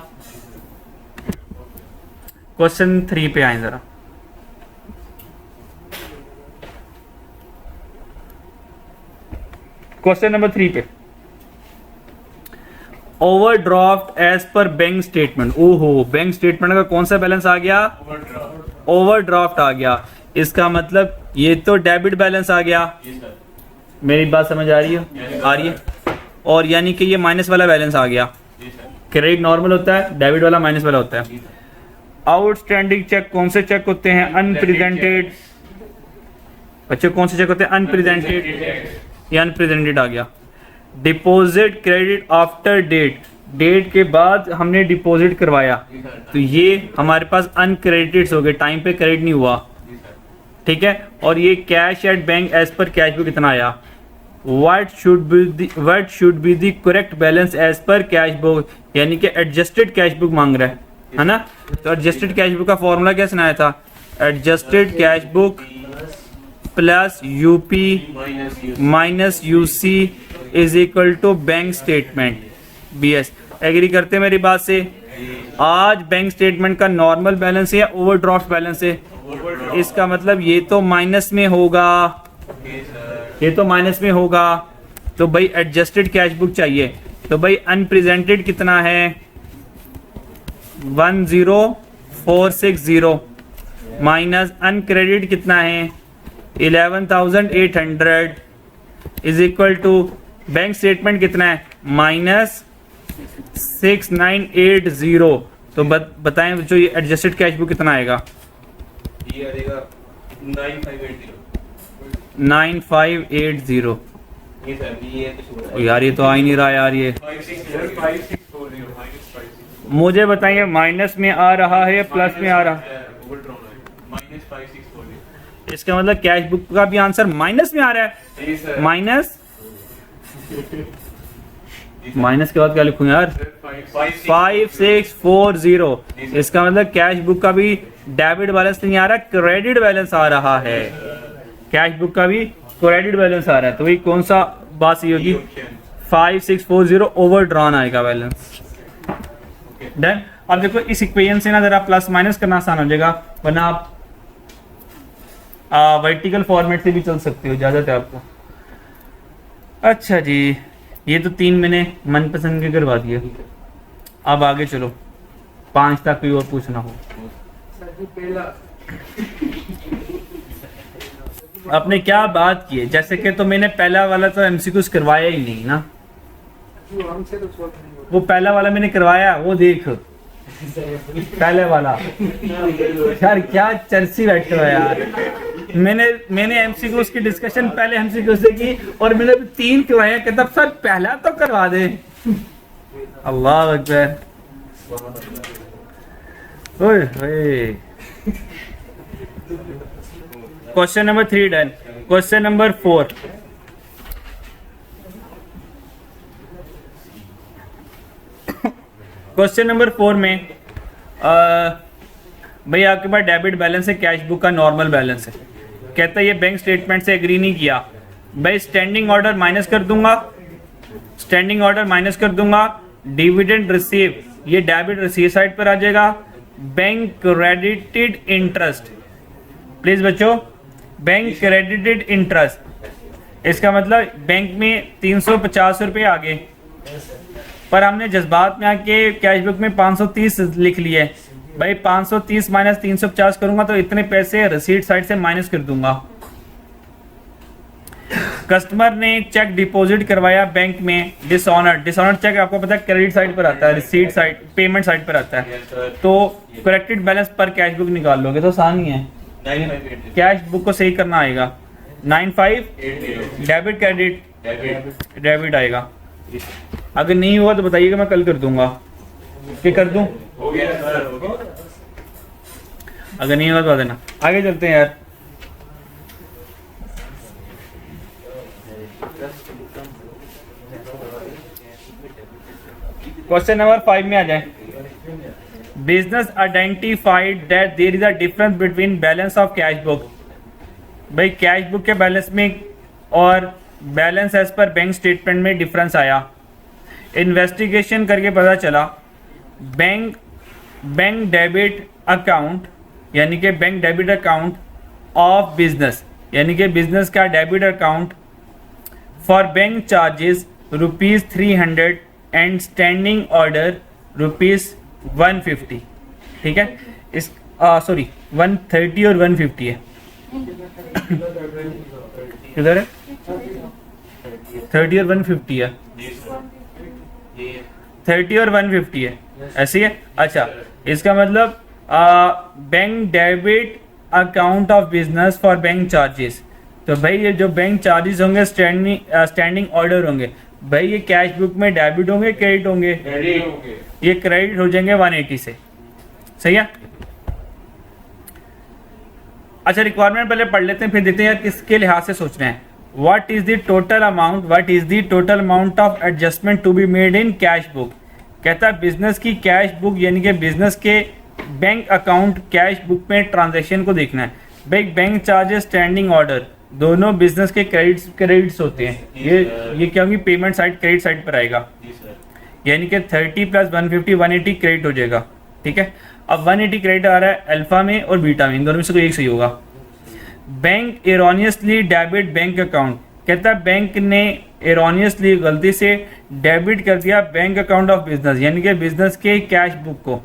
क्वेश्चन 3 पे आए जरा। क्वेश्चन नंबर 3 पे overdraft as per bank statement. ओहो, बैंक स्टेटमेंट का कौन सा बैलेंस आ गया? ओवरड्राफ्ट आ गया। इसका मतलब ये तो डेबिट बैलेंस आ गया। मेरी बात समझ आ रही है? आ रही है। और यानी कि ये माइनस वाला बैलेंस आ गया। क्रेडिट नॉर्मल होता है, डेबिट वाला माइनस वाला होता है। आउटस्टैंडिंग चेक कौन से चेक होते हैं? अनप्रेजेंटेड। बच्चों कौन से चेक होते हैं? अनप्रेजेंटेड, ये अनप्रेजेंटेड आ गया। Deposit credit after date, date के बाद हमने डिपॉजिट करवाया तो ये हमारे पास अनक्रेडिटेड हो गए, टाइम पे क्रेडिट नहीं हुआ, ठीक है। और ये cash at bank as per cash book कितना आया? What should be the correct balance as per cash book, यानी कि एडजस्टेड कैश बुक मांग रहा है ना। तो एडजस्टेड कैश बुक का फॉर्मूला क्या सुनाया था? Adjusted cash book plus UP minus UC is equal to bank statement BS. Agree करते हैं मेरी बात से? आज बैंक स्टेटमेंट का नॉर्मल बैलेंस है या ओवरड्राफ्ट बैलेंस है? इसका मतलब ये तो माइनस में होगा, ये तो माइनस में होगा। तो भाई एडजस्टेड कैश बुक चाहिए, तो भाई अनप्रेजेंटेड कितना है? 10460 माइनस अनक्रेडिट कितना है? 11,800 is equal to bank statement कितना है? माइनस 6980। तो बताएं जो ये एडजस्टेड कैश बुक कितना आएगा? ये आएगा 9580। 9580। ये सर ये तो यार ये तो आ ही नहीं रहा यार ये। 5640 मुझे बताइए माइनस में आ रहा है या प्लस में आ रहा है? -5640। इसका मतलब कैश बुक का भी आंसर माइनस में आ रहा है। जी सर। माइनस माइनस के बाद क्या लिखूं यार? 5640। इसका मतलब कैश बुक का भी डेबिट बैलेंस नहीं आ रहा, क्रेडिट बैलेंस आ रहा है। कैश बुक का भी क्रेडिट बैलेंस आ रहा है, तो वही कौन सा बात सही होगी? 5640 ओवर ड्रॉन आएगा बैलेंस। डन। अब देखो इस इक्वेशन से ना जरा प्लस माइनस करना आसान हो जाएगा, वरना आप वर्टिकल फॉर्मेट से भी चल सकते हो, इजाजत है आपको। अच्छा जी, ये तो 3 मैंने मनपसंद के करवा दिए। अब आगे चलो, 5 तक कोई और पूछना हो। आपने क्या बात की है? जैसे कि तो मैंने पहला वाला तो एमसीक्यूज करवाया ही नहीं ना, वो पहला वाला मैंने करवाया, वो देख पहले वाला। यार क्या चर्ची बैठे हो यार। मैंने एमसीक्यूज की डिस्कशन पहले एमसीक्यूज से की और मैंने भी 3 करवाया, कहता सर पहला तो करवा दे। अल्लाह अकबर। ओए ओए। Question number 3 done. Question number 4। Question number 4 में भाई आपके पास डेबिट बैलेंस है, कैश बुक का नॉर्मल बैलेंस है। कहता है ये बैंक स्टेटमेंट से एग्री नहीं किया, भाई स्टैंडिंग ऑर्डर माइनस कर दूंगा, स्टैंडिंग ऑर्डर माइनस कर दूंगा। डिविडेंड रिसीव, ये डेबिट रिसीव साइड पर आ जाएगा। बैंक क्रेडिटेड इंटरेस्ट, प्लीज बच्चों, बैंक क्रेडिटेड इंटरेस्ट, इसका मतलब बैंक में 350 रुपये आ गए, पर हमने जज्बात में आके कैश बुक में 530 लिख लिए। भाई 530 माइनस 350 करूंगा तो इतने पैसे रिसीट साइड से माइनस कर दूंगा। कस्टमर ने चेक डिपॉजिट करवाया बैंक में, डिसऑनर्ड। डिसऑनर्ड चेक आपको पता है क्रेडिट साइड पर आता है, रिसीट साइड पेमेंट साइड पर आता है। तो करेक्टेड बैलेंस पर कैश बुक निकाल लोगे तो आसान ही है, कैश बुक को सही करना आएगा। 9580 डेबिट क्रेडिट डेबिट आएगा। अगर नहीं हुआ तो बताइएगा, मैं कल कर दूंगा। क्या कर दूं? हो गया सर, हो गया। अगर नहीं हुआ तो बता देना। आगे चलते हैं यार। क्वेश्चन नंबर 5 में आ जाए। Business identified that there is a difference between balance of cash book. भाई कैश बुक के बैलेंस में और balance as per bank statement में डिफरेंस आया। इन्वेस्टिगेशन करके पता चला बैंक डेबिट अकाउंट, यानी कि bank debit account of business, यानी कि बिजनेस का debit account for bank charges ₹300 and standing order ₹150। ठीक है, इस सॉरी 130 और 150 है। किधर है? 30 और 150 है, 30 और 150 है, ऐसी है। अच्छा, इसका मतलब bank debit account of business for bank charges. तो भाई ये जो बैंक चार्जेस होंगे स्टैंडिंग ऑर्डर होंगे, भाई ये कैश बुक में डेबिट होंगे क्रेडिट होंगे? क्रेडिट हो गए। ये क्रेडिट हो जाएंगे 180 से। सही है। अच्छा रिक्वायरमेंट पहले पढ़ लेते हैं, फिर देखते हैं यार किसके लिहाज से सोच रहे हैं। What is the total amount of adjustment to be made in cash book. कहता है बिजनेस की कैश बुक यानी कि बिजनेस के बैंक अकाउंट कैश बुक में ट्रांजैक्शन को देखना है। भाई बैंक चार्जेस स्टैंडिंग ऑर्डर दोनों बिजनेस के क्रेडिट्स होते हैं। ये क्या होगी, पेमेंट साइड क्रेडिट साइड पर आएगा, जी सर। यानी कि 30 प्लस 150 180 क्रेडिट हो जाएगा। ठीक है, अब 180 क्रेडिट आ रहा है अल्फा में और बीटा में, इन दोनों में से कोई एक सही होगा। Bank erroneously debit bank account. कहता है बैंक ने एरोनियसली गलती से डेबिट कर दिया बैंक अकाउंट ऑफ बिजनेस, यानी कि बिजनेस के कैश बुक को,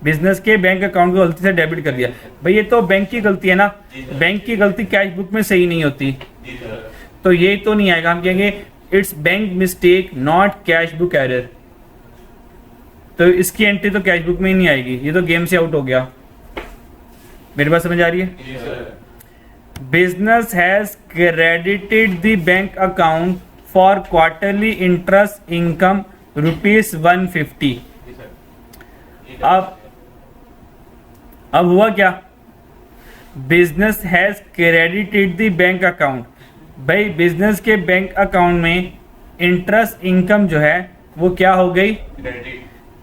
बिजनेस के बैंक अकाउंट को गलती से डेबिट कर दिया। भाई ये तो बैंक की गलती है ना, बैंक की गलती कैश बुक में सही नहीं होती, जी सर। तो ये तो नहीं आएगा। हम कहेंगे it's bank mistake not cash book error, तो इसकी एंट्री तो कैश बुक में ही नहीं आएगी, ये तो गेम से आउट हो गया। मेरी बात समझ आ रही है? जी sir. Business has credited the bank account for quarterly interest income ₹150। जी सर। अब हुआ क्या, business has credited the bank account. भाई बिजनेस के बैंक अकाउंट में इंटरेस्ट इनकम जो है वो क्या हो गई,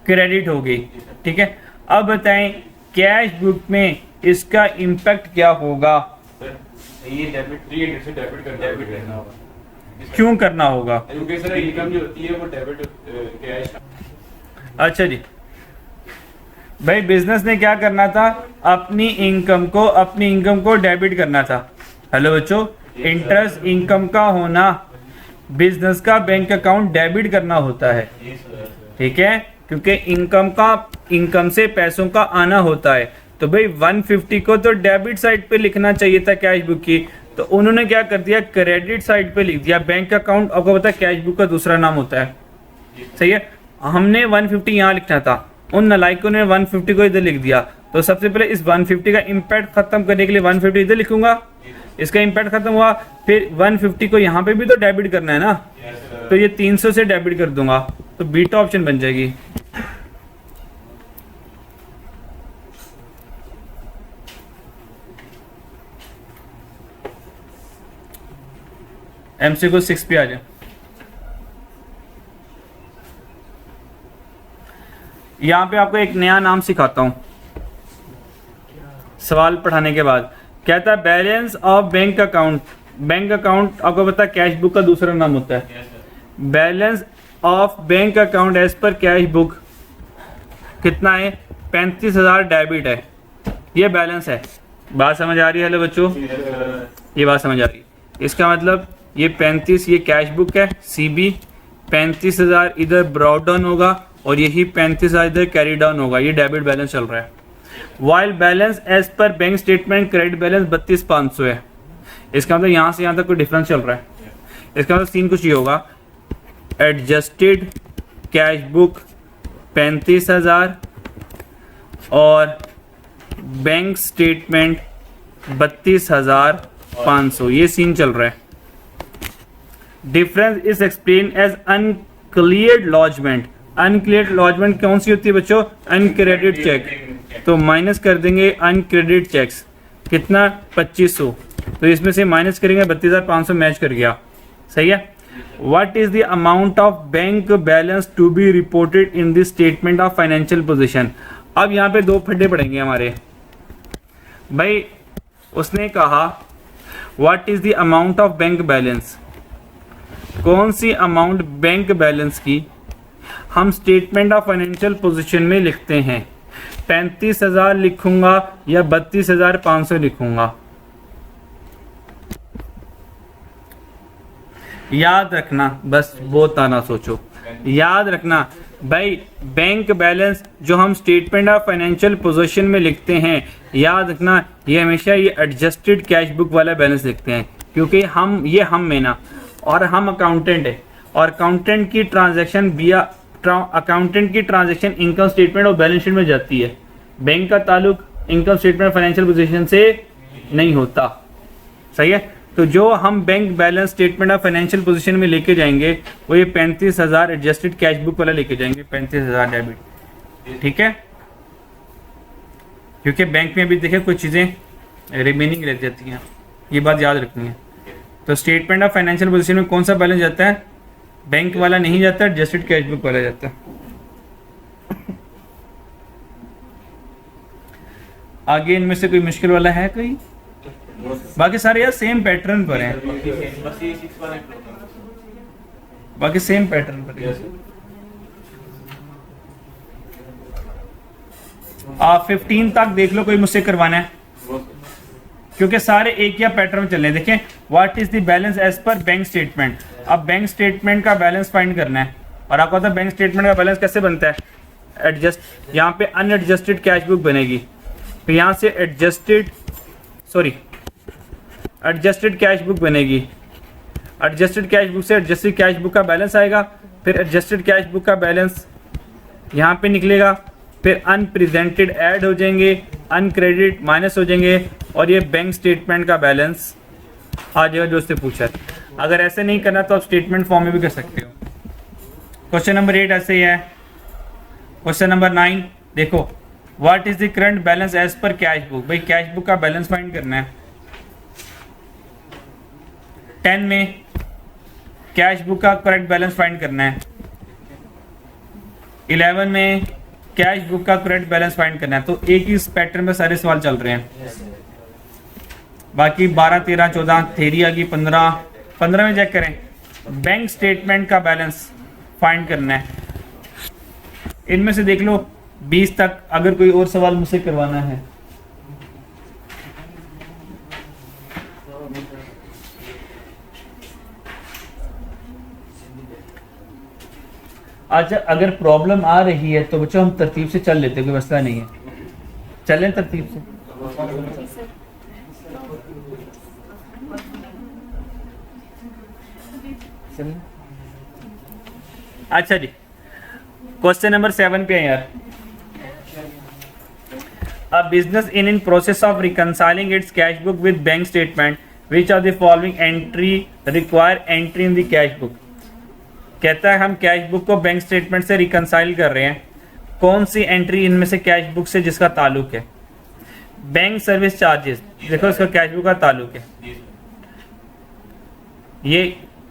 क्रेडिट हो गई। ठीक है, अब बताएं कैश बुक में इसका इम्पैक्ट क्या होगा? सर ये डेबिट 300 से डेबिट करना होगा। क्यों करना होगा? क्योंकि सर इनकम जो होती है वो डेबिट कैश। अच्छा जी, भाई बिजनेस ने क्या करना था, अपनी इनकम को डेबिट करना था। हेलो बच्चों, इंटरेस्ट इनकम का होना बिजनेस का बैंक अकाउंट डेबिट करना होता है। जी सर। ठीक है, क्योंकि इनकम से पैसों का आना होता है। तो भाई 150 को तो डेबिट साइड पे लिखना चाहिए था कैश बुक की, तो उन्होंने क्या कर दिया, क्रेडिट साइड पे लिख दिया। बैंक अकाउंट आपको पता है कैश बुक का दूसरा नाम होता है। सही है, हमने 150 यहाँ लिखना था, उन नलायकों ने 150 को इधर लिख दिया। तो सबसे पहले इस 150 का इम्पैक्ट खत्म करने के लिए 150 इधर लिखूंगा, इसका इम्पैक्ट खत्म हुआ, फिर 150 को यहाँ पे भी तो डेबिट करना है ना, तो ये 300 से डेबिट कर दूंगा, तो बीटा ऑप्शन बन जाएगी। MCQ 6 पे आ जाए। यहां पे आपको एक नया नाम सिखाता हूं सवाल पढ़ाने के बाद। कहता है balance of bank account. Bank account आपको पता है कैश बुक का दूसरा नाम होता है। Balance of bank account as per cash book कितना है, 35,000 डेबिट है, ये बैलेंस है। बात समझ आ रही है? हेलो बच्चों, ये बात समझ आ रही है? इसका मतलब ये 35 ये कैश बुक है CB, 35,000 इधर ब्रॉड डाउन होगा और यही 35,000 इधर कैरी डाउन होगा, ये डेबिट बैलेंस चल रहा है। While balance as per bank statement credit balance 32,500 है। इसका मतलब यहाँ से यहाँ तक कोई डिफरेंस चल रहा है। इसका मतलब सीन कुछ ये होगा, एडजस्टेड कैश बुक 35,000 और बैंक स्टेटमेंट 32,500, ये सीन चल रहा है। Difference is explain as uncleared lodgement. Uncleared lodgement कौन सी होती है बच्चों, अनक्रेडिट चेक, तो माइनस कर देंगे अनक्रेडिट चेक्स, कितना 2500, तो इसमें से माइनस करेंगे 32,500 मैच कर गया। सही है। What is the amount of bank balance to be reported in the statement of financial position. अब यहाँ पे दो फड्डे पड़ेंगे हमारे भाई। उसने कहा what is the amount of bank balance, कौन सी अमाउंट बैंक बैलेंस की हम स्टेटमेंट ऑफ फाइनेंशियल पोजीशन में लिखते हैं। 35,000 लिखूंगा या 32,500 लिखूंगा। याद रखना, बस बहुत आना सोचो, याद रखना भाई, बैंक बैलेंस जो हम स्टेटमेंट ऑफ फाइनेंशियल पोजीशन में लिखते हैं, याद रखना ये हमेशा ये एडजस्टेड कैश बुक वाला बैलेंस लिखते हैं, क्योंकि हम में ना, और हम अकाउंटेंट है, और अकाउंटेंट की ट्रांजैक्शन इनकम स्टेटमेंट और बैलेंस शीट में जाती है। बैंक का ताल्लुक इनकम स्टेटमेंट फाइनेंशियल पोजीशन से नहीं होता। सही है। तो जो हम bank balance statement of financial position में लेके जाएंगे वो ये 35,000 एडजस्टेड कैश बुक वाला लेके जाएंगे, 35,000 डेबिट। ठीक है, क्योंकि बैंक में अभी देखिए कुछ चीज़ें रिमेनिंग रह जाती हैं, ये बात याद रखनी है। तो स्टेटमेंट ऑफ फाइनेंशियल पोजीशन में कौन सा बैलेंस जाता है? बैंक वाला नहीं जाता, एडजस्टेड कैश बुक वाला जाता है। आगे इनमें से कोई मुश्किल वाला है कोई? बाकी सारे यार सेम पैटर्न पर हैं, बाकी सेम पैटर्न पर हैं। आप 15 तक देख लो, कोई मुझसे करवाना है, क्योंकि सारे एक या पैटर्न में चल रहे हैं। देखें, what is the balance as per bank statement. अब बैंक स्टेटमेंट का बैलेंस फाइंड करना है, और आपको पता है बैंक स्टेटमेंट का बैलेंस कैसे बनता है? एडजस्ट, यहाँ पे अनएडजस्टेड कैश बुक बनेगी, तो यहाँ से एडजस्टेड कैश बुक बनेगी। एडजस्टेड कैश बुक से एडजस्टेड कैश बुक का बैलेंस आएगा, फिर एडजस्टेड कैश बुक का बैलेंस यहाँ पे निकलेगा, फिर अनप्रेजेंटेड ऐड हो जाएंगे, अनक्रेडिट माइनस हो जाएंगे, और ये बैंक स्टेटमेंट का बैलेंस आ जाएगा जो उससे पूछा है। अगर ऐसे नहीं करना तो आप स्टेटमेंट फॉर्म में भी कर सकते हो। क्वेश्चन नंबर 8 ऐसे ही है। क्वेश्चन नंबर 9 देखो, what is the current balance as per cash book. भाई कैश बुक का बैलेंस फाइंड करना है। 10 में कैश बुक का करेक्ट बैलेंस फाइंड करना है। 11 में कैश बुक का करेक्ट बैलेंस फाइंड करना है। तो एक ही पैटर्न में सारे सवाल चल रहे हैं। बाकी 12, 13, 14 थेरी आ गई। 15 में चेक करें, बैंक स्टेटमेंट का बैलेंस फाइंड करना है। इनमें से देख लो 20 तक, अगर कोई और सवाल मुझसे करवाना है। अच्छा, अगर प्रॉब्लम आ रही है तो बच्चों हम तरतीब से चल लेते, कोई मसला नहीं है, चलें तरतीब से। अच्छा जी, क्वेश्चन नंबर 7 पे है यार। A business in process of reconciling its cash book with bank statement, which of the following entry require entry in the cash book। कहता है हम कैश बुक को बैंक स्टेटमेंट से रिकंसाइल कर रहे हैं, कौन सी एंट्री इनमें से कैश बुक से जिसका ताल्लुक है? बैंक सर्विस चार्जेस, देखो इसका कैश बुक का ताल्लुक है, ये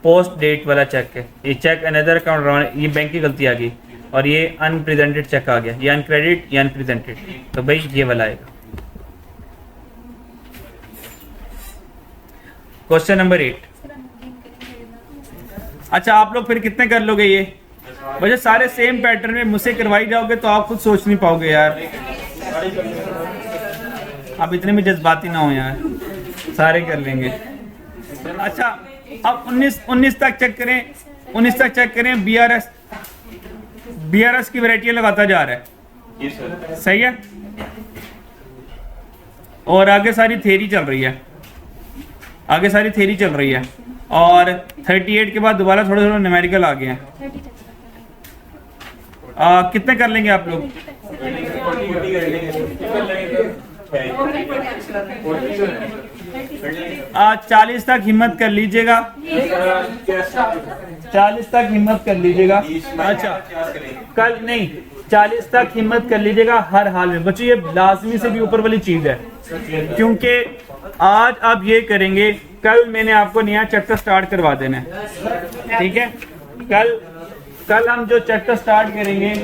पोस्ट डेट वाला चेक है, ये चेक अनदर अकाउंट, ये बैंक की गलती आ गई, और ये अनप्रेजेंटेड चेक आ गया, ये अनक्रेडिट, ये अनप्रेजेंटेड, तो भाई ये वाला आएगा। Question number 8। अच्छा, आप लोग फिर कितने कर लोगे ये? वजह सारे सेम पैटर्न में मुझसे करवाई जाओगे तो आप खुद सोच नहीं पाओगे यार। आप इतने भी जज्बाती ना हो यार, सारे कर लेंगे। अच्छा, अब 19 तक चेक करें, 19 तक चेक करें। BRS की वैरायटी लगाता जा रहा है, सही है, और आगे सारी थ्योरी चल रही है, आगे सारी थ्योरी चल रही है, और 38 के बाद दोबारा थोड़ा थोड़ा न्यूमेरिकल आ गए हैं। कितने कर लेंगे आप लोग? 40 तक हिम्मत कर लीजिएगा, 40 तक हिम्मत कर लीजिएगा। अच्छा, कल नहीं, 40 तक हिम्मत कर लीजिएगा हर हाल में। बच्चों ये लाजमी से भी ऊपर वाली चीज है, क्योंकि आज आप ये करेंगे, कल मैंने आपको नया चैप्टर स्टार्ट करवा देना है, ठीक है? कल हम जो चैप्टर स्टार्ट करेंगे,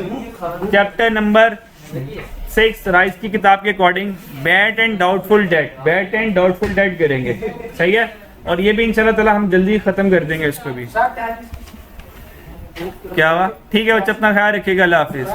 चैप्टर नंबर 6 राइस की किताब के according bad and doubtful debt करेंगे, सही है? और ये भी इंशाल्लाह ताला हम जल्दी खत्म कर देंगे इसको भी। क्या हुआ? ठीक है बच्चा, अपना ख्याल रखिएगा, अल्लाह हाफिज।